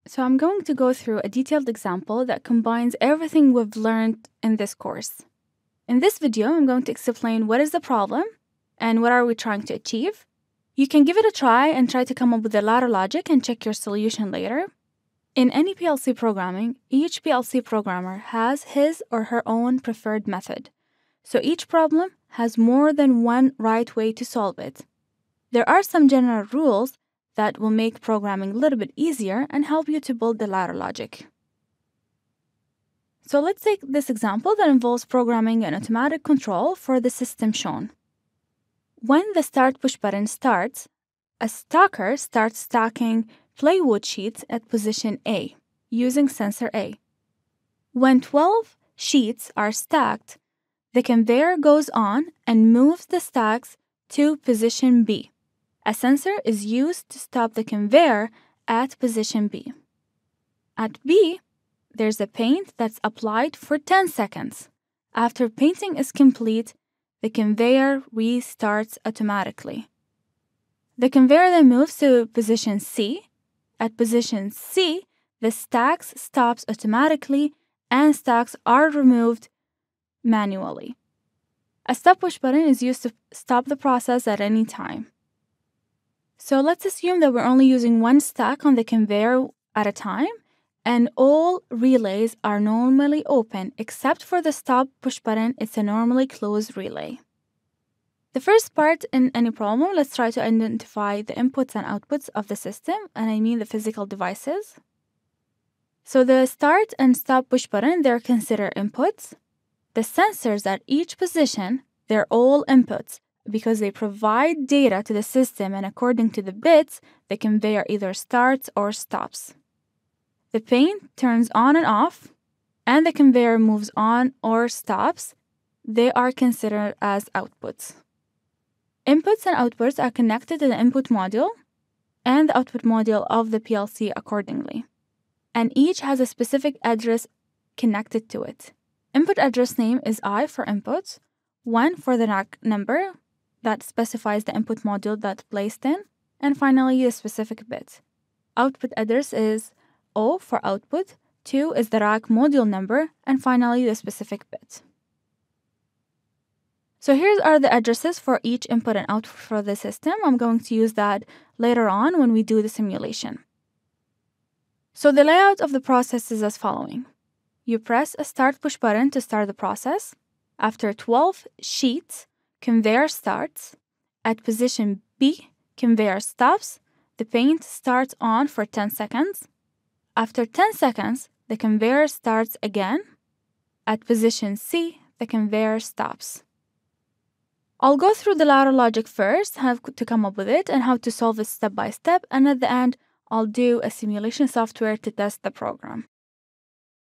So I'm going to go through a detailed example that combines everything we've learned in this course. In this video, I'm going to explain what is the problem and what are we trying to achieve. You can give it a try and try to come up with the ladder logic and check your solution later. In any PLC programming, each PLC programmer has his or her own preferred method. So each problem has more than one right way to solve it. There are some general rules that will make programming a little bit easier and help you to build the ladder logic. So let's take this example that involves programming an automatic control for the system shown. When the start push button starts, a stacker starts stacking plywood sheets at position A using sensor A. When 12 sheets are stacked, the conveyor goes on and moves the stacks to position B. A sensor is used to stop the conveyor at position B. At B, there's a paint that's applied for 10 seconds. After painting is complete, the conveyor restarts automatically. The conveyor then moves to position C. At position C, the stacks stops automatically and stacks are removed manually. A stop push button is used to stop the process at any time. So let's assume that we're only using one stack on the conveyor at a time, and all relays are normally open except for the stop push button. It's a normally closed relay. The first part in any problem, let's try to identify the inputs and outputs of the system, and I mean the physical devices. So the start and stop push button, they're considered inputs. The sensors at each position, they're all inputs because they provide data to the system, and according to the bits, the conveyor either starts or stops. The paint turns on and off, and the conveyor moves on or stops. They are considered as outputs. Inputs and outputs are connected to the input module and the output module of the PLC accordingly, and each has a specific address connected to it. Input address name is I for inputs, 1 for the rack number that specifies the input module that's placed in, and finally the specific bit. Output address is O for output, 2 is the rack module number, and finally the specific bit. So here are the addresses for each input and output for the system. I'm going to use that later on when we do the simulation. So the layout of the process is as following. You press a start push button to start the process. After 12 sheets, conveyor starts. At position B, conveyor stops. The paint starts on for 10 seconds. After 10 seconds, the conveyor starts again. At position C, the conveyor stops. I'll go through the ladder logic first, how to come up with it, and how to solve it step by step, and at the end, I'll do a simulation software to test the program.